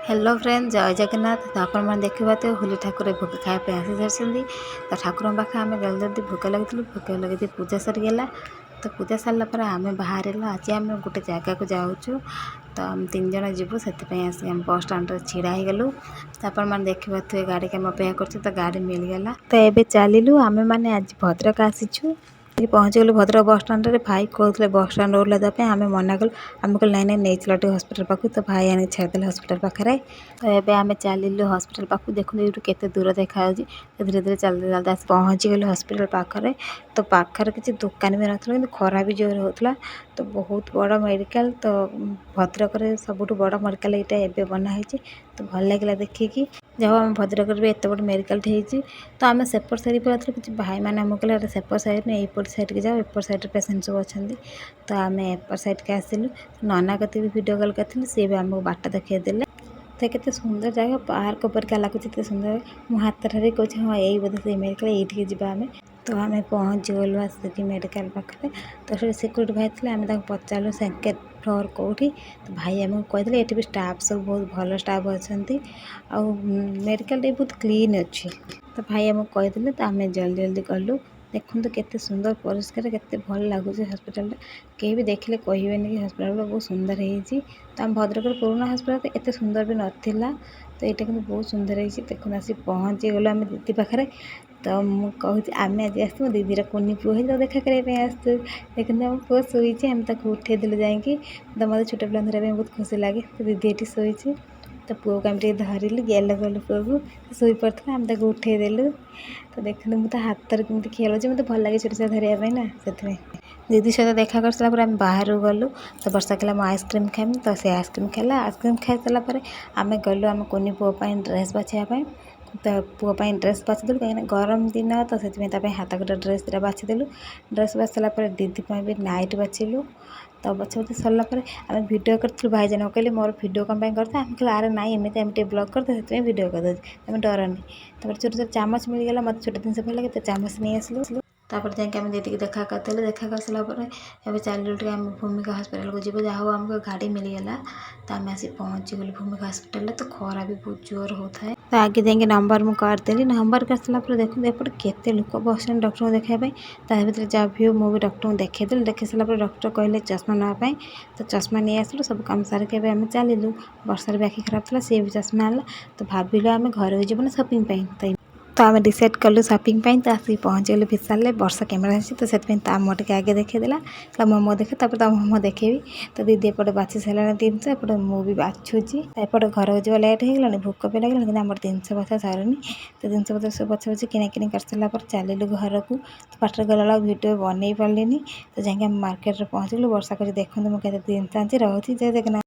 Hello friend जय जगन्नाथ। तो आपण देखा तो होली ठाकुर भोग खायापी आसी सारी। तो ठाकुर पाखे आम जल्दी जल्दी भोग लगे भोग लगे पूजा सरीगला। तो पूजा सारापर आम बाहर आज आम गोटे जगह को जाऊँ। तो आम 3 जन जीवु से आम बस स्टाण्ड छिड़ा गलु। तो आपण देखिए गाड़ी के अपेक्षा कर तो गाड़ी मिलगला। तो ये चलू आम मैंने आज भद्रक आसीचु। पहुँचीगलु भद्रक बस स्टाण्ड। भाई कहते बस स्टाण्ड ओह्लैदा आम मना कलु। आम कह नाई नहीं चल टे हस्पिटाल पाखु। तो भाई आने छाड़देले हस्पिटाल पाखे। तो ये आम चलू हस्पिटाल पाखु। देखो ये केते दूर देखा धीरे धीरे चलते चलते आस पहुँची गलु हस्पिटाल पाखे। तो पाखर किसी दुकान भी ना खरा भी जोर होता। तो बहुत बड़ मेडिकल। तो भद्रक सबुठ बड़ मेडिकल यहाँ बनाई। तो भल लगे देखिकी जब आम भद्रक भी एत बड़ मेडिकल होती। तो आम सेपट साइड पर किसी भाई मैंने आमको कहले सेपट साइड नहीं एपट साइड के जाओ एपट साइड पेसेंट सब अच्छा। तो आम एपट साइड के आसलु। नना कति भी वीडियो कॉल करी सी भी आमको बाट देखा। तो केते सुंदर जगह पार्क पर लगुच सुंदर। मो हाथ ठारे कहे हाँ यही बोधे से मेडिकल ये जावा आम। तो आम पहुँच गलु आसिक मेडिकल पाखे। तो सिक्यूरीटी भाई थे आम पचारू सेकेंड फ्लोर कौटी। तो भाई आमको कहते ये भी स्टाफ सब बहुत भल स्टाफ अच्छा। मेडिकल बहुत क्लीन अच्छी। तो भाई आमको कहते तो आम जल्दी जल्दी गलु। देखो तो केते सुंदर परिष्कार केते भल लगुच हस्पिटाल। कहीं भी देखले कहबेनि कि हस्पिटाल बहुत सुंदर है। तो आम भद्रक पुराना हस्पिटाल तो एत सुंदर भी नाला। तो यहाँ कि बहुत सुंदर है। देखो आसी पहुँची गलु आम दीदी पाखे। तो मुझे आम आज आस दीदीर कुनी पुओ है देखा करने आसू। देखते आम पुओ शोची आम उठे देलु जाकि। तो मतलब छोट पिला धरने बहुत खुशी लगे। तो दीदी ये शोची। तो पुओ को आम धरलु गेल गलु पुओ को शोई पड़ा आम उठे देलु। तो देखते मुझे हाथ में खेल मत भल लगे छोट छुआ धरने ना से दीदी सहित देखा कर सारा आम बाहर गलु। तो वर्षा कहला मैं आइसक्रीम खाइमी। तो से आइसक्रीम खाला। आइसक्रीम खाई सारापर आम गलु आम कुनी पुओ ड्रेस बाछापी। तो पुओ ड्रेस बाछीदेलु कहीं गरम दिन। तो से हाथ गोटे ड्रेस दिटा बाछीदेलु। ड्रेस बाछी सारापर दीदी भी नाइट बाछिलु। तो बचा बची सरलापर आम भिडियो करूँ। भाई जन कहले मोर भिडियो कम करते आम कहले आरे नाई एमती ब्लॉग करते से भिडियो कर तुम डरनी। छोट छोट चामच मिलगला मत छोट जिन भल लगे। तो चामच नहीं आसलु। तापर जाके आम दीदी देखा करते देखा कर सारापर एवं चलू आम भूमिका हस्पिटाल को जीव जहाँ आमको गाड़ी मिलगला। तो आम आसी पहुँची गलु भूमिका हस्पिटाल। तो खरा भी बहुत जोर होता है। तो आगे जाके नंबर मुझे करदेली। नंबर कर सारापर देखो एपटे केते लोक बस डॉक्टर को देखापी। भर जहाँ भी हो मुझे डॉक्टर को देखीदेली। देखी सारापर डॉक्टर कहले चश्मा नापी। तो चश्मा नहीं आसलु सब कम सारिक आम चलू। वर्षार भी आखि खराब था सी भी चश्मा आला। तो भाविलु आम घर को जीवन शॉपिंग। तो आम डिसाइड कलु शॉपिंग। तो आसिक पहुँच गलु विशाल। वर्षा कैमेरा अच्छी। तो से मुँह टे आगे देखीदेला मो मुँह देखे तापर मुँह देखेबी। तो दीदी एपटे बाछी सारा जिनस एपटे मुझे बाछुची। एपटे घर को जब लेट हो भोक भी लगे कि आम जिनस बछा सारूनी। तो जिनस पत्र सब बछा बछी किणाकिणी कर सारापर चलू घर को। तो पाटर गला भिडियो बनई पारे। तो जाकि मार्केट पहुँचलु। वर्षा कर देखते मुझे जिनस आनी रही जय जगन्नाथ।